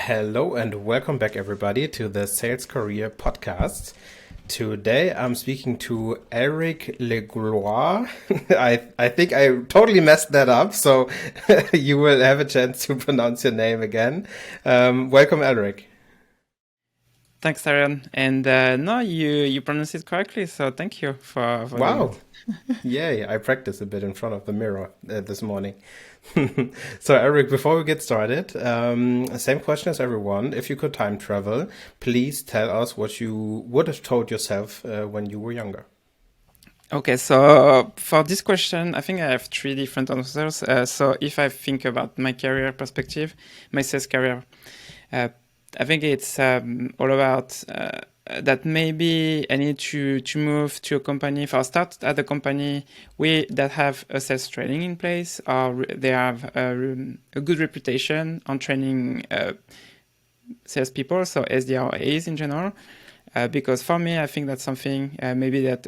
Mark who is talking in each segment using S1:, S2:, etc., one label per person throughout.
S1: Hello and welcome back, everybody, to the Sales Career Podcast. Today I'm speaking to Elric Legloire. I think I totally messed that up, so you will have a chance to pronounce your name again. Welcome, Elric.
S2: Thanks, Aaron. And no, you pronounce it correctly, so thank you for doing
S1: Wow.
S2: it.
S1: Yay, I practiced a bit in front of the mirror this morning. So, Eric, before we get started, same question as everyone. If you could time travel, please tell us what you would have told yourself when you were younger.
S2: Okay, so for this question, I think I have three different answers. So if I think about my career perspective, my sales career, uh, I think it's all about that maybe I need to move to a company, if I start at a company that have a sales training in place, or they have a good reputation on training salespeople, so SDRs in general. Because for me, I think that's something maybe that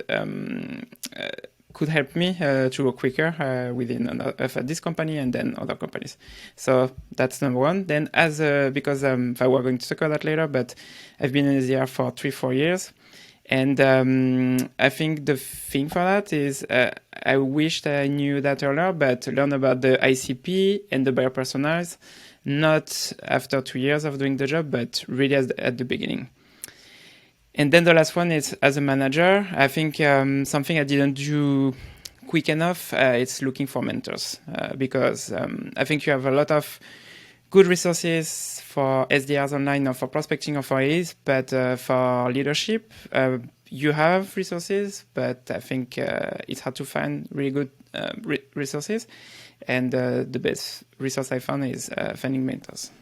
S2: could help me to go quicker within this company and then other companies. So that's number one. Then because we're going to talk about that later, but I've been in SDR for 3-4 years. And I think the thing for that is I wished I knew that earlier, but learn about the ICP and the buyer personas, not after 2 years of doing the job, but really at the beginning. And then the last one is as a manager. I think something I didn't do quick enough, it's looking for mentors because I think you have a lot of good resources for SDRs online or for prospecting or for AEs, but for leadership, you have resources, but I think it's hard to find really good resources. And the best resource I found is finding mentors.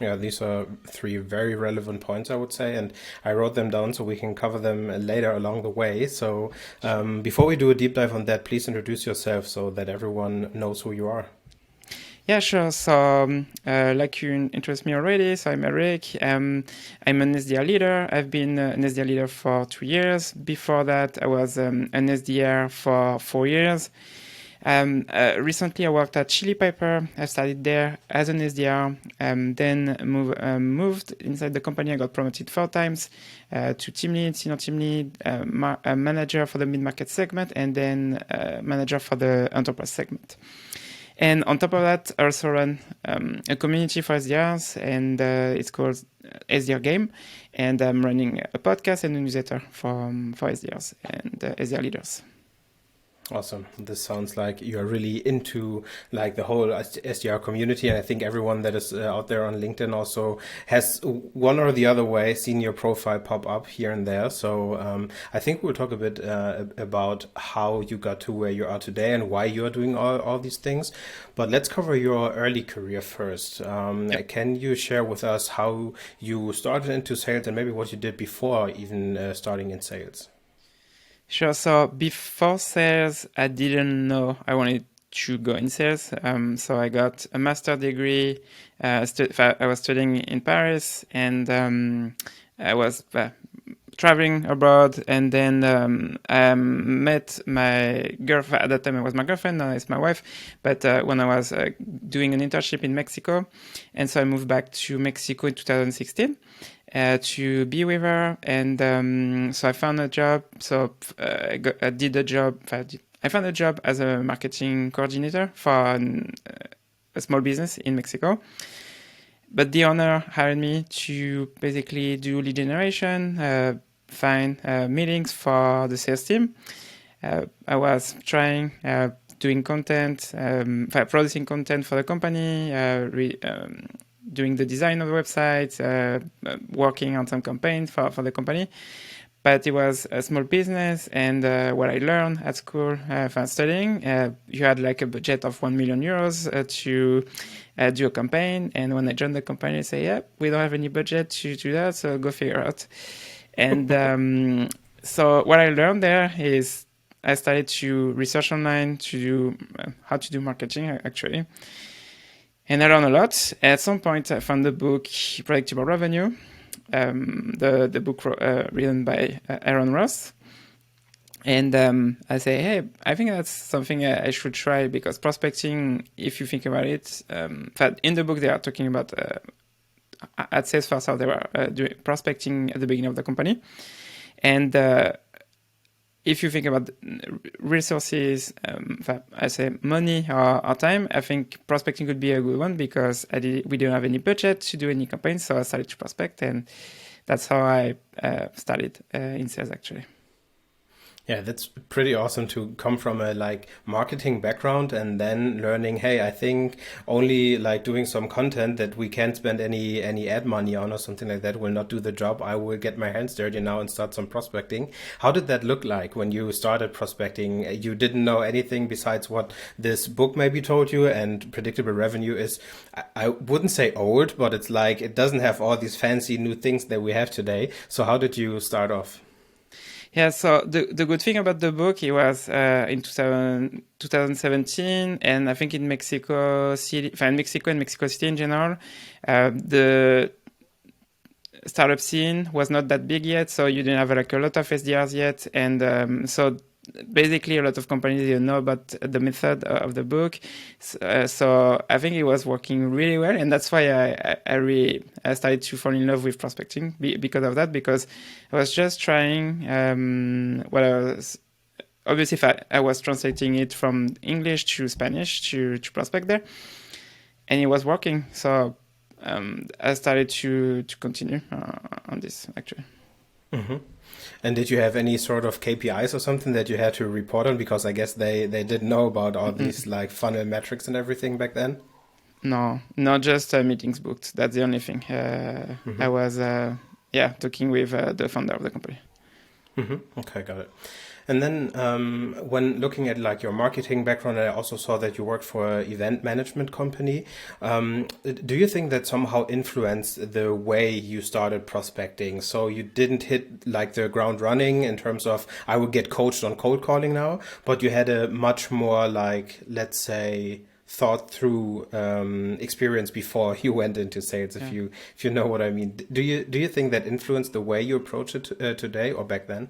S1: Yeah, these are three very relevant points, I would say, and I wrote them down so we can cover them later along the way. So before we do a deep dive on that, please introduce yourself so that everyone knows who you are.
S2: Yeah, sure. So, like you introduced me already, so I'm Elric. I'm an SDR leader. I've been an SDR leader for 2 years. Before that, I was an SDR for 4 years. Recently, I worked at Chili Piper. I started there as an SDR, then moved inside the company. I got promoted 4 times to team lead, senior team lead, manager for the mid-market segment, and then manager for the enterprise segment. And on top of that, I also run a community for SDRs, and it's called SDR Game. And I'm running a podcast and a newsletter for SDRs and SDR leaders.
S1: Awesome. This sounds like you're really into like the whole SDR community. And I think everyone that is out there on LinkedIn also has one or the other way seen your profile pop up here and there. So I think we'll talk a bit about how you got to where you are today and why you're doing all these things. But let's cover your early career first. Can you share with us how you started into sales and maybe what you did before even starting in sales?
S2: Sure. So before sales, I didn't know I wanted to go in sales. So I got a master's degree. I was studying in Paris, and I was traveling abroad. And then I met my girlfriend. At that time, it was my girlfriend. Now it's my wife. But when I was doing an internship in Mexico, and so I moved back to Mexico in 2016. To be with her, and so I found a job. So I did a job. I found a job as a marketing coordinator for a small business in Mexico. But the owner hired me to basically do lead generation, find meetings for the sales team. I was trying doing content, producing content for the company, doing the design of the website, working on some campaigns for the company. But it was a small business, and what I learned at school from studying, you had like a budget of 1 million euros to do a campaign. And when I joined the company, I say, yeah, we don't have any budget to do that, so go figure out. And so what I learned there is I started to research online to do how to do marketing, actually. And I learned a lot. At some point, I found the book Predictable Revenue, the book written by Aaron Ross. And I say, hey, I think that's something I should try, because prospecting, if you think about it, in the book they are talking about at Salesforce, how they were doing prospecting at the beginning of the company. And if you think about resources, I say money or time, I think prospecting could be a good one because we didn't have any budget to do any campaigns, so I started to prospect, and that's how I started in sales actually.
S1: Yeah, that's pretty awesome to come from a like marketing background and then learning, hey, I think only like doing some content that we can't spend any ad money on or something like that will not do the job. I will get my hands dirty now and start some prospecting. How did that look like when you started prospecting? You didn't know anything besides what this book maybe told you, and predictable revenue is, I wouldn't say old, but it's like it doesn't have all these fancy new things that we have today. So how did you start off?
S2: Yeah, so the good thing about the book, it was in 2017, and I think in Mexico City, in Mexico and Mexico City in general, the startup scene was not that big yet, so you didn't have like a lot of SDRs yet, and so basically a lot of companies didn't know about the method of the book. So I think it was working really well, and that's why I started to fall in love with prospecting because of that, because I was just trying what I was. Obviously, if I was translating it from English to Spanish to prospect there, and it was working. So I started to continue on this actually.
S1: Mm-hmm. And did you have any sort of KPIs or something that you had to report on? Because I guess they didn't know about all these like funnel metrics and everything back then.
S2: No, not just meetings booked. That's the only thing. I was talking with the founder of the company.
S1: Mm-hmm. Okay, got it. And then when looking at like your marketing background, I also saw that you worked for an event management company. Do you think that somehow influenced the way you started prospecting? So you didn't hit like the ground running in terms of I would get coached on cold calling now, but you had a much more like, let's say, thought through experience before you went into sales, if you know what I mean. Do you think that influenced the way you approach it today or back then?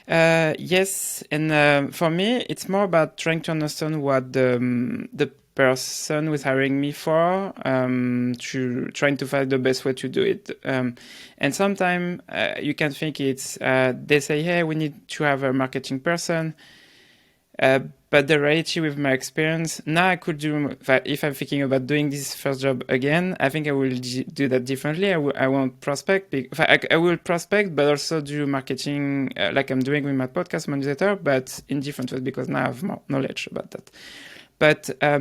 S2: Yes, and for me, it's more about trying to understand what the person who's hiring me for, to trying to find the best way to do it. And sometimes you can think it's they say, hey, we need to have a marketing person. But the reality with my experience, now I could do, if I'm thinking about doing this first job again, I think I will do that differently. I won't prospect. I will prospect, but also do marketing like I'm doing with my podcast, my newsletter, but in different ways because now I have more knowledge about that. But I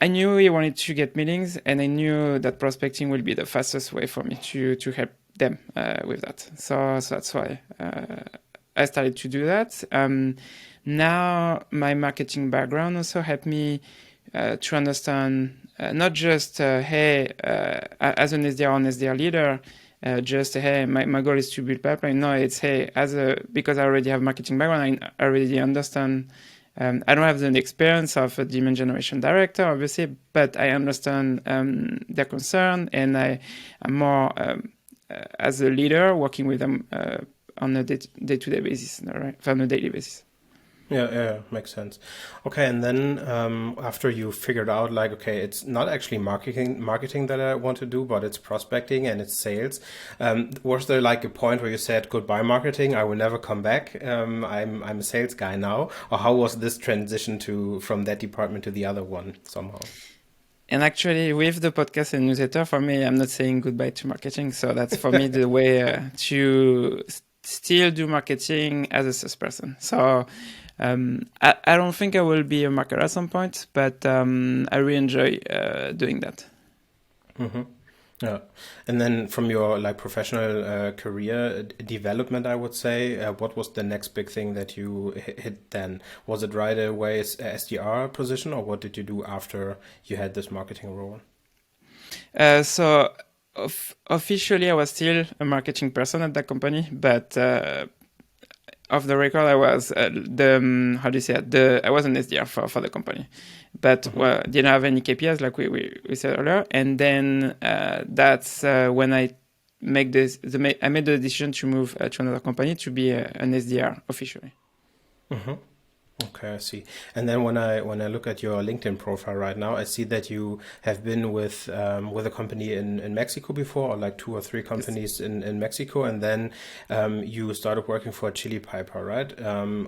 S2: knew I wanted to get meetings, and I knew that prospecting will be the fastest way for me to help them with that. So that's why I started to do that. Now my marketing background also helped me to understand not just hey, as an SDR or an SDR leader, just hey, my goal is to build pipeline. No, it's hey, because I already have marketing background, I already understand. I don't have the experience of a demand generation director, obviously, but I understand their concern, and I'm more as a leader working with them on a day-to-day basis, right? On a daily basis.
S1: Yeah, makes sense. Okay, and then after you figured out like, okay, it's not actually marketing that I want to do, but it's prospecting and it's sales. Was there like a point where you said, goodbye marketing, I will never come back. I'm a sales guy now. Or how was this transition from that department to the other one somehow?
S2: And actually, with the podcast and newsletter, for me, I'm not saying goodbye to marketing. So that's for me the way to still do marketing as a salesperson. So I don't think I will be a marketer at some point, but I really enjoy doing that.
S1: Mm-hmm. Yeah, and then from your like professional career development, I would say, what was the next big thing that you hit then? Was it right away as SDR position, or what did you do after you had this marketing role?
S2: So officially, I was still a marketing person at that company, but off the record, I was how do you say it? I was an SDR for the company, but didn't have any KPIs like we said earlier. And then that's when I made the decision to move to another company to be an SDR officially.
S1: Mm-hmm. Okay, I see. And then when I look at your LinkedIn profile right now, I see that you have been with a company in Mexico before, or like two or three
S2: Yes.
S1: companies in Mexico, and then you started working for Chili Piper, right?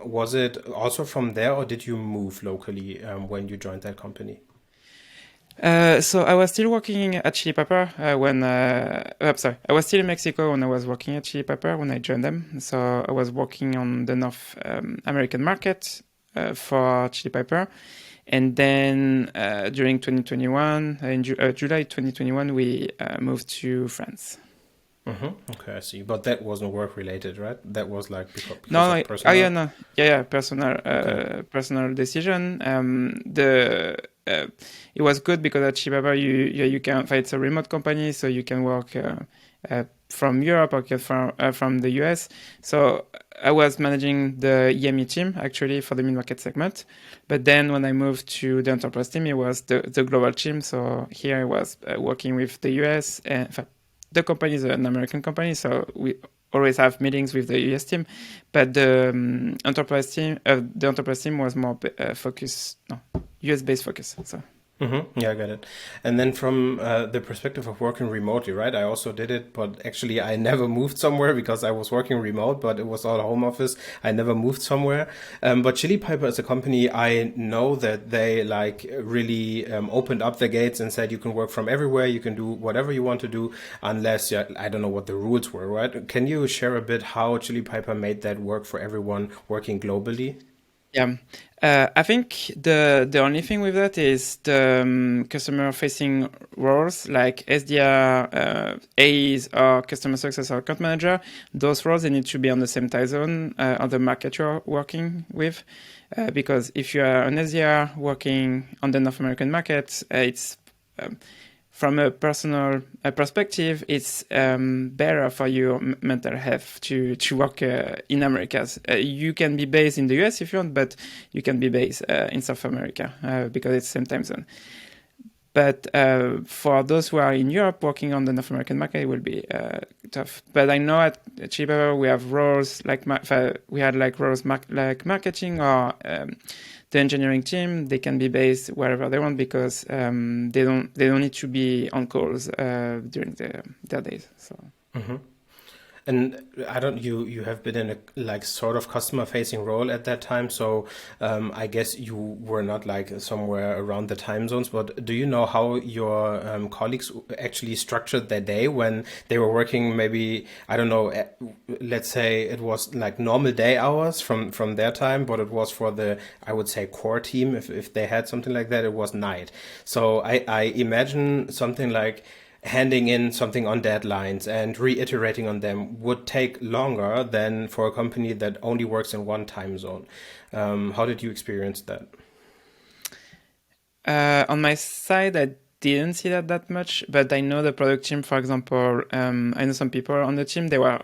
S1: Was it also from there, or did you move locally when you joined that company?
S2: So I was still working at Chili Pepper when I'm sorry, I was still in Mexico when I was working at Chili Pepper when I joined them. So I was working on the North American market for Chili Pepper, and then during 2021, in July 2021, we moved to France.
S1: Okay, I see. But that wasn't work related, right? That was like because
S2: No,
S1: of
S2: no, oh yeah,
S1: personal.
S2: no, yeah, personal,
S1: Okay.
S2: personal decision. Uh, it was good because at Shibaba you can. It's a remote company, so you can work from Europe or from the US. So I was managing the EME team actually for the mid market segment, but then when I moved to the enterprise team, it was the global team. So here I was working with the US and. The company is an American company, so we always have meetings with the US team, but the enterprise team was more focused, no, US based focus. So
S1: Yeah, I get it. And then from the perspective of working remotely, right? I also did it, but actually I never moved somewhere because I was working remote, but it was all home office. I never moved somewhere. But Chili Piper is a company I know that they like really opened up the gates and said you can work from everywhere, you can do whatever you want to do, unless yeah, I don't know what the rules were, right? Can you share a bit how Chili Piper made that work for everyone working globally?
S2: yeah, I think the only thing with that is the customer facing roles like SDR, AEs, or customer success or account manager. Those roles they need to be on the same time zone on the market you're working with, because if you are an SDR working on the North American market, it's um, from a personal perspective, it's better for your mental health to work in Americas. You can be based in the US if you want, but you can be based in South America because it's the same time zone. But for those who are in Europe working on the North American market, it will be tough. But I know at Chiba we have roles like we had like roles like marketing or the engineering team. They can be based wherever they want because they don't need to be on calls during their days. So.
S1: And I don't you have been in a like sort of customer facing role at that time, so I guess you were not like somewhere around the time zones. But do you know how your colleagues actually structured their day when they were working? Maybe I don't know. Let's say it was like normal day hours from their time, but it was for the I would say core team if they had something like that. It was night. So I imagine something like handing in something on deadlines and reiterating on them would take longer than for a company that only works in one time zone. How did you experience that?
S2: On my side, I didn't see that much, but I know the product team, for example, I know some people on the team, they were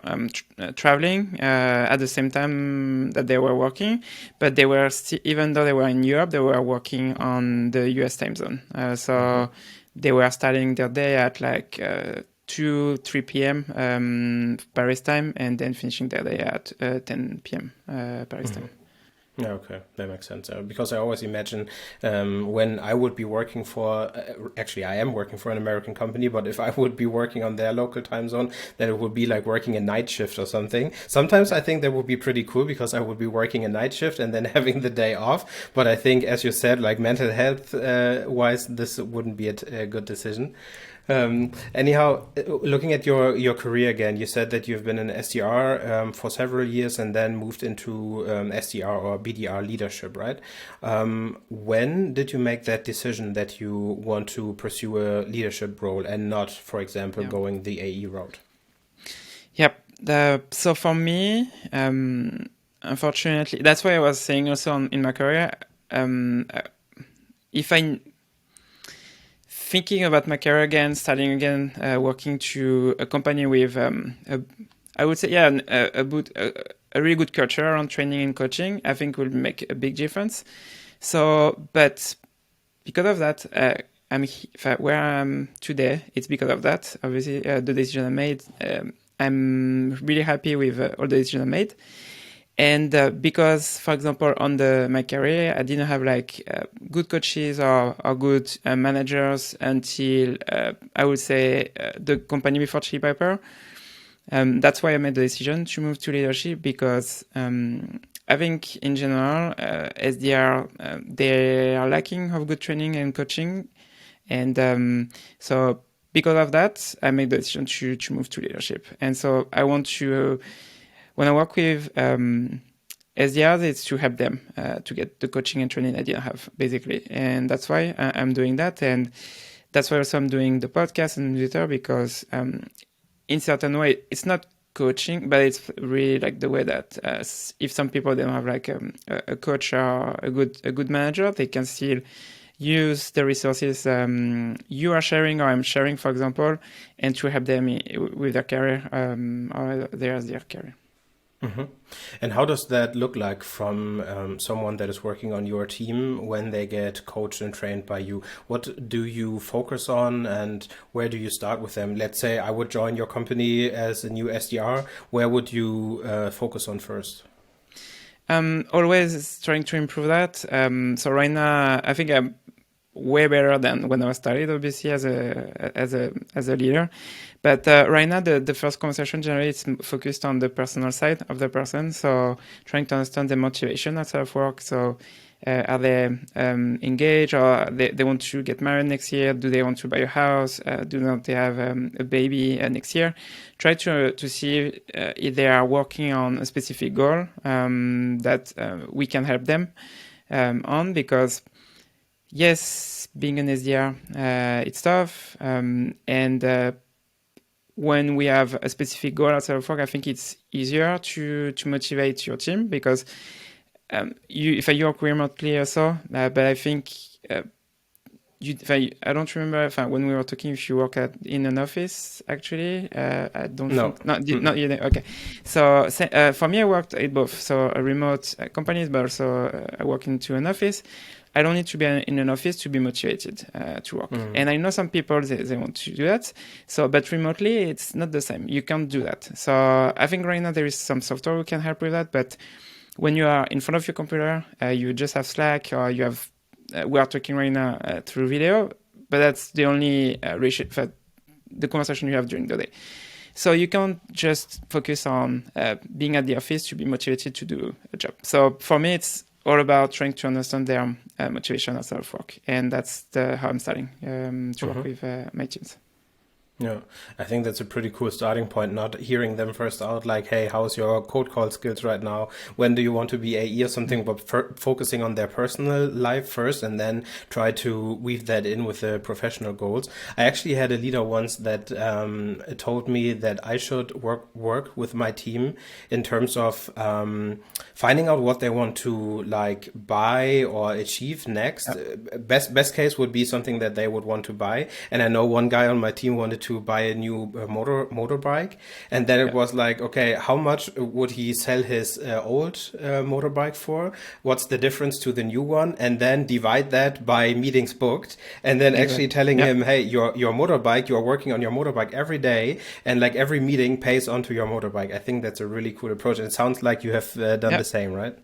S2: traveling at the same time that they were working, but they were still, even though they were in Europe, they were working on the US time zone. So they were starting their day at like 2, 3 p.m. Paris time, and then finishing their day at 10 p.m. Paris time.
S1: Yeah, okay, that makes sense. Because I always imagine when I would be working for, actually, I am working for an American company, but if I would be working on their local time zone, then it would be like working a night shift or something. Sometimes I think that would be pretty cool because I would be working a night shift and then having the day off. But I think, as you said, like mental health wise, this wouldn't be a good decision. Anyhow, looking at your career again, you said that you've been an SDR for several years and then moved into SDR or BDR leadership, right? When did you make that decision that you want to pursue a leadership role and not, for example,
S2: Yeah.
S1: going the AE route?
S2: Yep. So for me, unfortunately, that's why I was saying also in my career, if I thinking about my career again, starting again, working to a company with, I would say, yeah, a really good culture around training and coaching, I think will make a big difference. So, but because of that, where I am today. It's because of that. Obviously, the decision I made. I'm really happy with all the decisions I made. And because, for example, on my career, I didn't have like good coaches or good managers until I would say the company before Chili Piper. That's why I made the decision to move to leadership, because I think in general, SDR, they are lacking of good training and coaching. And so because of that, I made the decision to move to leadership. And so I want to, when I work with SDRs, it's to help them to get the coaching and training I didn't have, basically. And that's why I'm doing that. And that's why also I'm doing the podcast and newsletter, because in certain way, it's not coaching, but it's really like the way that if some people don't have like a coach or a good manager, they can still use the resources you are sharing or I'm sharing, for example, and to help them with their career or their career.
S1: Mm-hmm. And how does that look like from someone that is working on your team when they get coached and trained by you? What do you focus on and where do you start with them? Let's say I would join your company as a new SDR. Where would you focus on first?
S2: Always trying to improve that. So right now, I think I'm way better than when I started, obviously, as a leader. But right now, the first conversation generally is focused on the personal side of the person. So trying to understand the motivation outside of work. So are they engaged, or they want to get married next year? Do they want to buy a house? Do not they have a baby next year? Try to see if they are working on a specific goal that we can help them on, because yes, being an SDR, it's tough. And when we have a specific goal outside of work, I think it's easier to motivate your team, because if you work remotely or so, but I think I don't remember when we were talking if you work in an office. Actually, I don't think not yet. Okay, so for me, I worked at both, so remote companies, but also I work into an office. I don't need to be in an office to be motivated to work. And I know some people, they want to do that. So, but remotely, it's not the same. You can't do that. So I think right now there is some software who can help with that. But when you are in front of your computer, you just have Slack, or you have, we are talking right now through video, but that's the only the conversation you have during the day. So you can't just focus on being at the office to be motivated to do a job. So for me, it's all about trying to understand their motivation outside of work. And that's how I'm starting to work with my teams.
S1: Yeah, I think that's a pretty cool starting point, not hearing them first out like, hey, how's your code call skills right now? When do you want to be AE or something? But focusing on their personal life first and then try to weave that in with the professional goals. I actually had a leader once that told me that I should work with my team in terms of finding out what they want to like buy or achieve next. Best case would be something that they would want to buy. And I know one guy on my team wanted to buy a new motorbike, and then it was like, okay, how much would he sell his old motorbike for? What's the difference to the new one? And then divide that by meetings booked, and then actually telling him, hey, your motorbike, you're working on your motorbike every day, and like every meeting pays onto your motorbike. I think that's a really cool approach, and it sounds like you have done the same, right?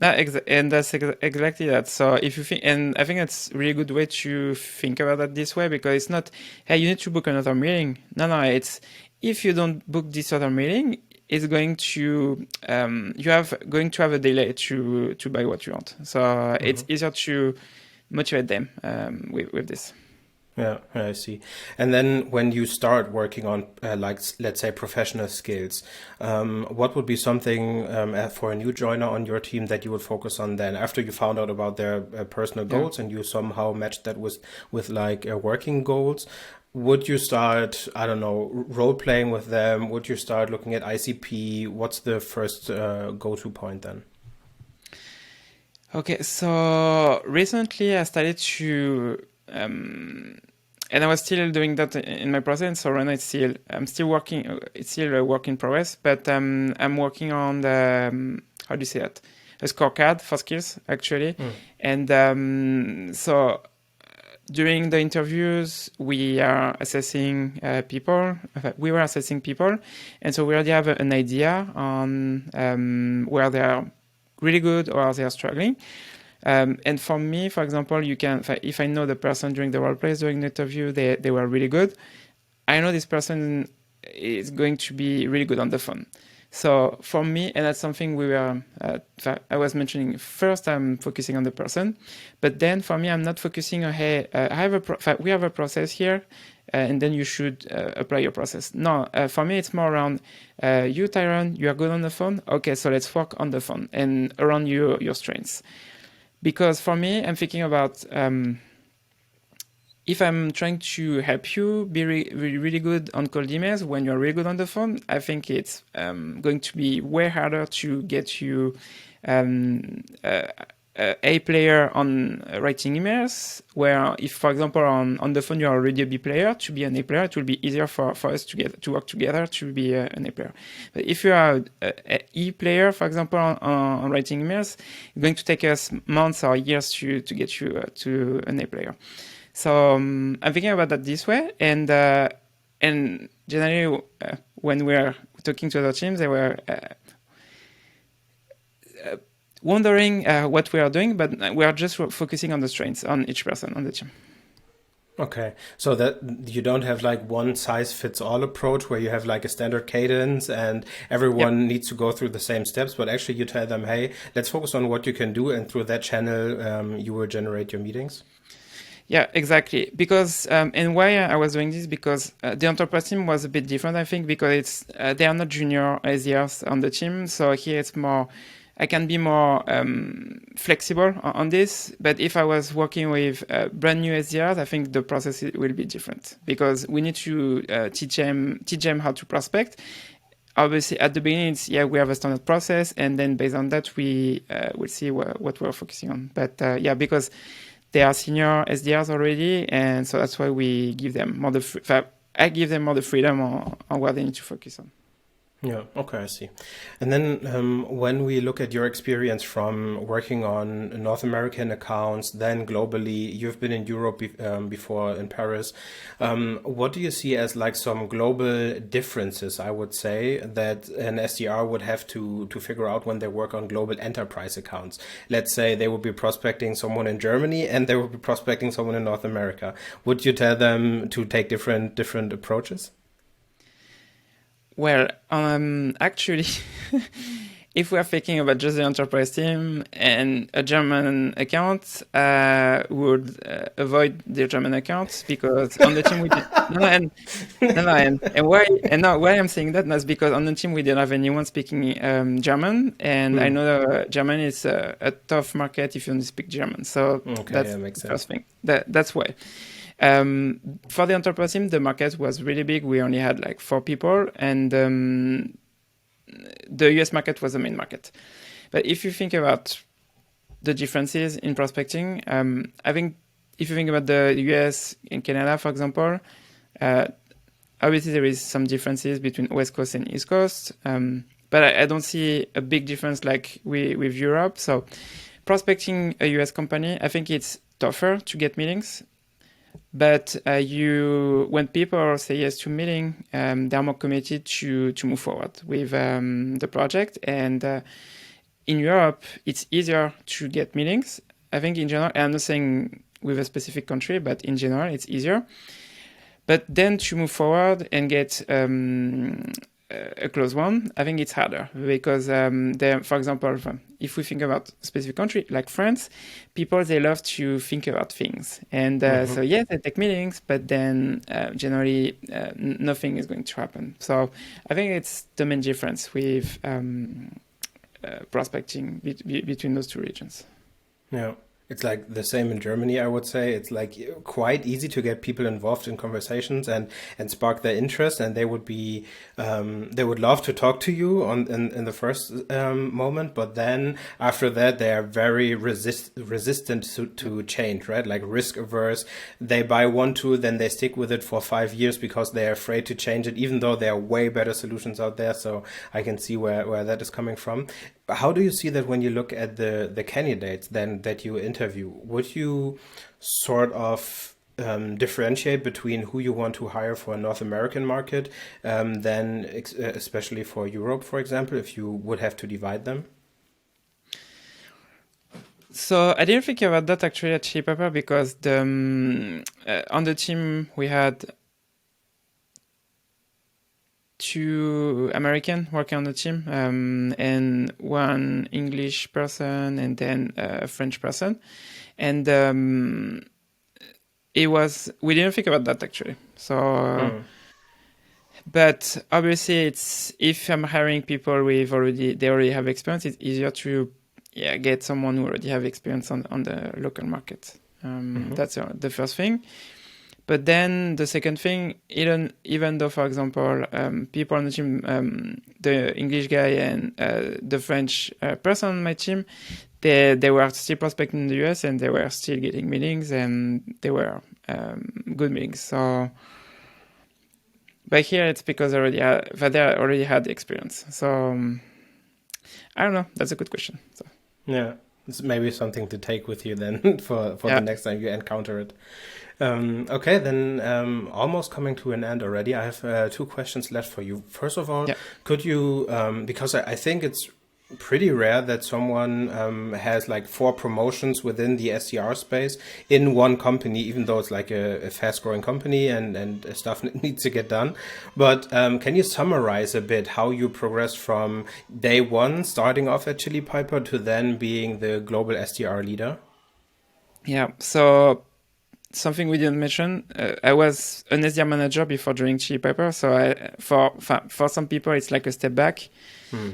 S2: And that's exactly that. So if you think, and I think it's a really good way to think about that this way, because it's not, hey, you need to book another meeting. No, it's, if you don't book this other meeting, it's going to, going to have a delay to buy what you want. So it's easier to motivate them with this.
S1: Yeah, I see. And then when you start working on, like, let's say, professional skills, what would be something for a new joiner on your team that you would focus on then after you found out about their personal goals and you somehow matched that with like working goals? Would you start, I don't know, role playing with them? Would you start looking at ICP? What's the first go-to point then?
S2: Okay, so recently I started to, and I was still doing that in my process. So right now I'm still working. It's still a work in progress, but I'm working on the how do you say that? A scorecard for skills actually, and so during the interviews, we are assessing people. We were assessing people, and so we already have an idea on where they are really good or they are struggling. And for me, for example, you can, if I know the person during the role plays, during the interview, they were really good. I know this person is going to be really good on the phone. So for me, and that's something I was mentioning first, I'm focusing on the person, but then for me, I'm not focusing on, hey, we have a process here, and then you should apply your process. No, for me, it's more around, you, Tyron, you are good on the phone. Okay, so let's work on the phone and around your strengths. Because for me, I'm thinking about, if I'm trying to help you be really good on cold emails when you're really good on the phone, I think it's going to be way harder to get you a player on writing emails, where if, for example, on the phone you're already a B player, to be an A player, it will be easier for us to work together to be an A player. But if you are a E player, for example, on writing emails, it's going to take us months or years to get you to an A player. So I'm thinking about that this way, and generally when we're talking to other teams, they were wondering what we are doing, but we are just focusing on the strengths on each person on the team.
S1: Okay, so that you don't have like one size fits all approach where you have like a standard cadence and everyone needs to go through the same steps, but actually you tell them, hey, let's focus on what you can do, and through that channel you will generate your meetings.
S2: Yeah, exactly. Because and why I was doing this, because the enterprise team was a bit different, I think, because it's they are not junior SDRs on the team. So here it's more, I can be more flexible on this. But if I was working with brand new SDRs, I think the process will be different, because we need to teach them how to prospect. Obviously, at the beginning, we have a standard process, and then based on that, we will see what we're focusing on. But because they are senior SDRs already, and so that's why we give them more I give them more the freedom on what they need to focus on.
S1: Yeah, okay, I see. And then when we look at your experience from working on North American accounts, then globally, you've been in Europe before in Paris. What do you see as like some global differences, I would say, that an SDR would have to figure out when they work on global enterprise accounts? Let's say they would be prospecting someone in Germany and they would be prospecting someone in North America. Would you tell them to take different approaches?
S2: Well, actually, if we are thinking about just the enterprise team and a German account, we would avoid the German accounts, because on the team we did, why I'm saying that is because on the team we didn't have anyone speaking German, and I know German is a tough market if you only speak German. So that's the first thing. That's why. For the enterprise team, the market was really big. We only had like 4 people, and the US market was the main market. But if you think about the differences in prospecting, I think if you think about the US and Canada, for example, obviously there is some differences between West Coast and East Coast, but I don't see a big difference like with Europe. So prospecting a US company, I think it's tougher to get meetings. But when people say yes to meeting, they're more committed to move forward with the project. And in Europe, it's easier to get meetings. I think in general, I'm not saying with a specific country, but in general, it's easier. But then to move forward and get a close one, I think it's harder, because for example, if we think about a specific country like France, people, they love to think about things, and so yes, they take meetings, but then generally nothing is going to happen. So I think it's the main difference with prospecting between those two regions.
S1: Yeah. It's like the same in Germany, I would say. It's like quite easy to get people involved in conversations and spark their interest, and they would be they would love to talk to you in the first moment, but then after that they are very resistant to change, right? Like risk averse. They buy one tool, then they stick with it for 5 years because they're afraid to change it, even though there are way better solutions out there. So I can see where that is coming from. How do you see that when you look at the candidates then that you interview? Would you sort of differentiate between who you want to hire for a North American market, than especially for Europe, for example, if you would have to divide them?
S2: So I didn't think about that actually at Chili Pepper because on the team we had 2 American working on the team, and 1 English person, and then a French person, and we didn't think about that actually. So, but obviously, if I'm hiring people they already have experience, it's easier to get someone who already have experience on the local market. That's the first thing. But then the second thing, even though, for example, people on the team, the English guy and the French person on my team, they were still prospecting in the US and they were still getting meetings and they were good meetings. So, but here it's because they already had experience. So I don't know. That's a good question. So.
S1: Yeah, it's maybe something to take with you then for the next time you encounter it. Okay, then almost coming to an end already. I have 2 questions left for you. First of all, could you, because I think it's pretty rare that someone has like 4 promotions within the SDR space in one company, even though it's like a fast-growing company and stuff needs to get done. But can you summarize a bit how you progressed from day 1, starting off at Chili Piper, to then being the global SDR leader?
S2: Yeah, so something we didn't mention, I was an SDR manager before joining Chili Pepper. So for some people, it's like a step back.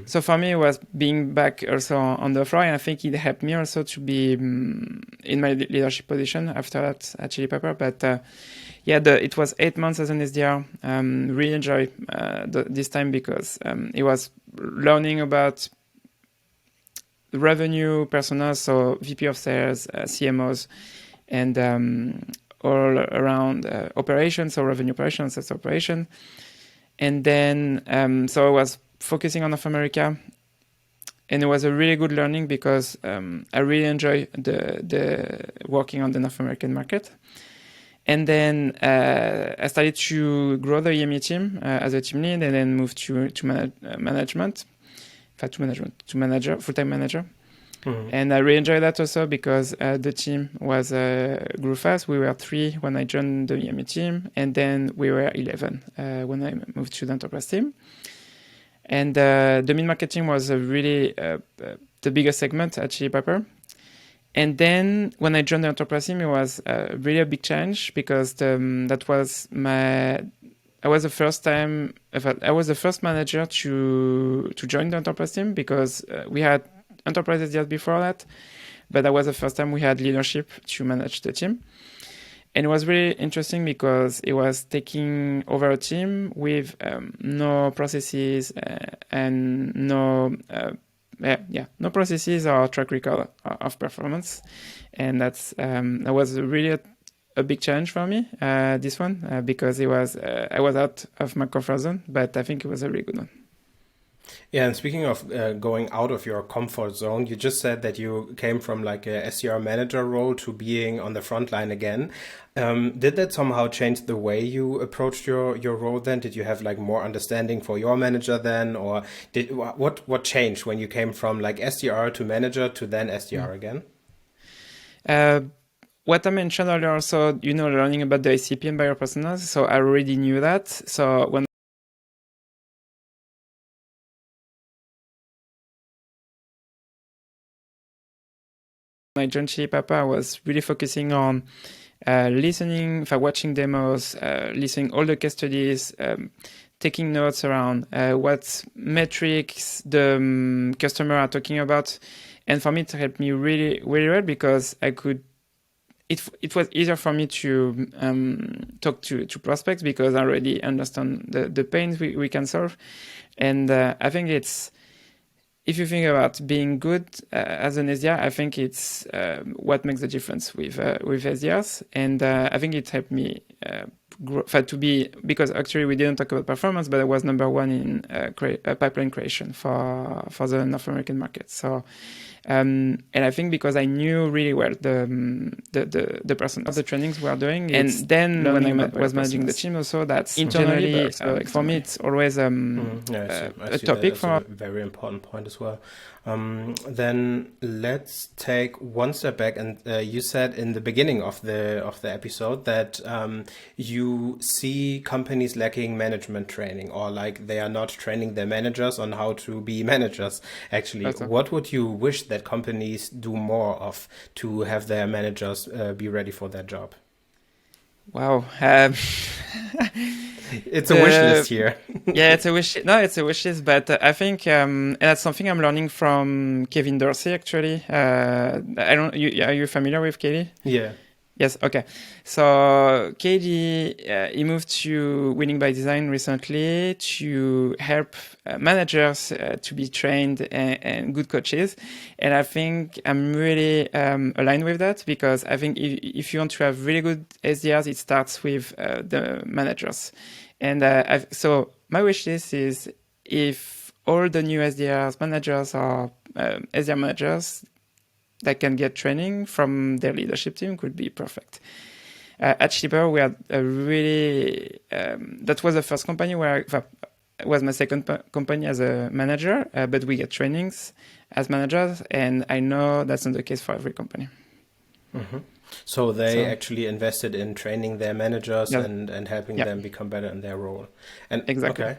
S2: So for me, it was being back also on the floor, and I think it helped me also to be in my leadership position after that at Chili Pepper. But it was 8 months as an SDR. Really enjoy this time because it was learning about revenue personnel, so VP of sales, CMOs, and all around operations, so revenue operations, sales operation. And then, so I was focusing on North America, and it was a really good learning because I really enjoy the working on the North American market. And then I started to grow the EMEA team as a team lead, and then moved to management, to manager, full-time manager. And I really enjoyed that also because the team grew fast. We were 3 when I joined the EMEA team, and then we were 11 when I moved to the enterprise team. And the mid-market team was really the biggest segment at Chili Pepper. And then when I joined the enterprise team, it was really a big change because I was the first manager to join the enterprise team because we had enterprises just before that, but that was the first time we had leadership to manage the team. And it was really interesting because it was taking over a team with no processes and no processes or track record of performance. And that was really a big challenge for me, this one, because I was out of my comfort zone, but I think it was a really good one.
S1: Yeah, and speaking of going out of your comfort zone, you just said that you came from like a SDR manager role to being on the front line again. Did that somehow change the way you approached your role then? Did you have like more understanding for your manager then? Or what changed when you came from like SDR to manager to then SDR again?
S2: What I mentioned earlier also, learning about the ICP and buyer personas. So I already knew that. So when I joined Chili Pepper, I was really focusing on listening, watching demos, listening all the case studies, taking notes around what metrics the customer are talking about. And for me, it helped me really, really well because I could. It was easier for me to talk to prospects because I already understand the pains we can solve. And I think if you think about being good as an SDR, I think it's what makes the difference with SDRs. And I think it helped me grow, because actually we didn't talk about performance, but I was number 1 in pipeline creation for the North American market. So And I think because I knew really well the person of the trainings we are doing, and then when I was managing the team also, that's internally, for me, it's always a topic for
S1: a very important point as well. Then let's take one step back, and you said in the beginning of the episode that you see companies lacking management training, or like they are not training their managers on how to be managers. Actually, what would you wish that companies do more of to have their managers be ready for their job?
S2: Wow.
S1: It's a wish list here.
S2: Yeah, it's a wish. No, it's a wish list, but I think, and that's something I'm learning from Kevin Dorsey, actually. I don't, are you familiar with Katie?
S1: Yeah.
S2: Yes. Okay. So Katie, he moved to Winning by Design recently to help managers to be trained and good coaches. And I think I'm really aligned with that, because I think if you want to have really good SDRs, it starts with the managers. And so my wish list is, if all the new SDRs managers are SDR managers that can get training from their leadership team, could be perfect. At Shipper, we had a really, that was the first company where it was my second company as a manager, but we get trainings as managers, and I know that's not the case for every company.
S1: Mm-hmm. So they actually invested in training their managers and helping them become better in their role. And
S2: exactly.
S1: Okay.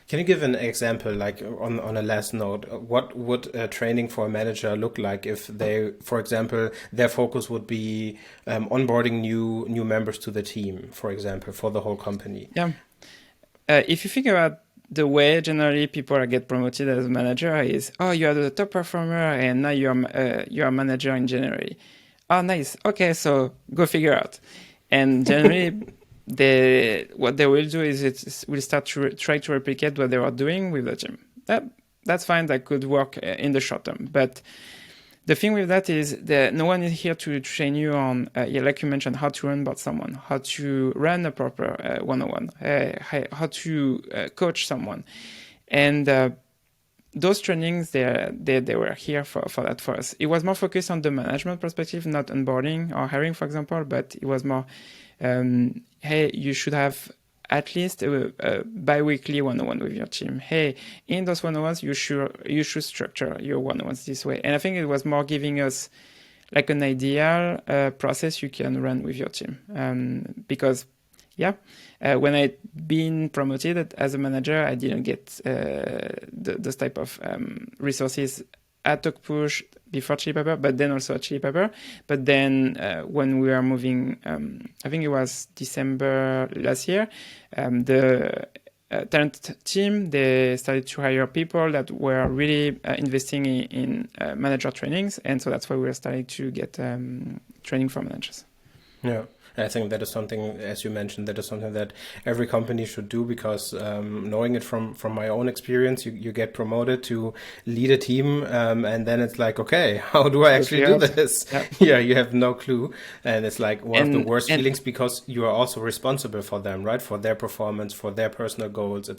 S1: Can you give an example, like on a last note, what would training for a manager look like if they, for example, their focus would be onboarding new members to the team, for example, for the whole company?
S2: Yeah. If you think about the way generally people get promoted as a manager is, oh, you are the top performer and now you're a manager in January. Oh, nice. Okay, so go figure out. And generally, what they will do is will start to try to replicate what they are doing with the team. That's fine. That could work in the short term. But the thing with that is that no one is here to train you on, like you mentioned, how to onboard someone, how to run a proper one-on-one, how to coach someone. And those trainings, they were here for that for us. It was more focused on the management perspective, not onboarding or hiring, for example, but it was more, hey, you should have at least a bi-weekly one-on-one with your team. Hey, in those one-on-ones, you should structure your one-on-ones this way. And I think it was more giving us like an ideal process you can run with your team. Because when I'd been promoted as a manager, I didn't get those type of resources at TalkPush before Chili Pepper, but then also at Chili Pepper. But then when we were moving, I think it was December last year, the talent team, they started to hire people that were really investing in manager trainings. And so that's why we were starting to get training for managers.
S1: Yeah. I think that is something, as you mentioned, that is something that every company should do, because knowing it from my own experience, you get promoted to lead a team, and then it's like, okay, how do I actually do this? Yeah, you have no clue. And it's like one of the worst feelings, because you are also responsible for them, right? For their performance, for their personal goals.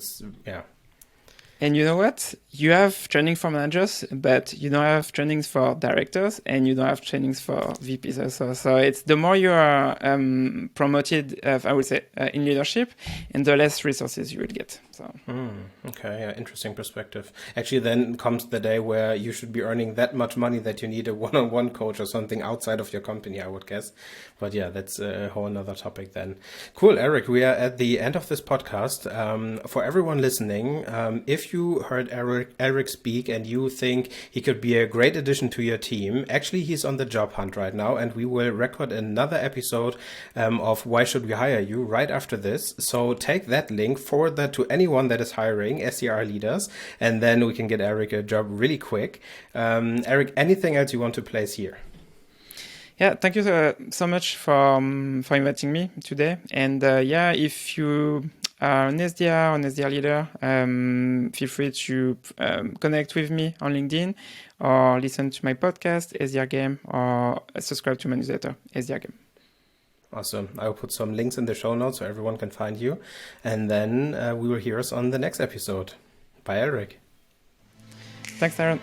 S1: And
S2: you know what? You have training for managers, but you don't have trainings for directors, and you don't have trainings for VPs also. So it's the more you are promoted, I would say, in leadership, and the less resources you will get. So.
S1: Okay, yeah, interesting perspective. Actually, then comes the day where you should be earning that much money that you need a one-on-one coach or something outside of your company, I would guess. But yeah, that's a whole nother topic then. Cool, Eric, we are at the end of this podcast. For everyone listening, if you heard Eric speak and you think he could be a great addition to your team, actually he's on the job hunt right now, and we will record another episode of Why Should We Hire You right after this. So take that link, forward that to anyone that is hiring SDR leaders, and then we can get Eric a job really quick. Eric, anything else you want to place here?
S2: Yeah, thank you so much for inviting me today. And if you are an SDR or an SDR leader, feel free to connect with me on LinkedIn, or listen to my podcast, SDR Game, or subscribe to my newsletter, SDR Game.
S1: Awesome. I will put some links in the show notes so everyone can find you. And then we will hear us on the next episode. Bye, Eric.
S2: Thanks, Aaron.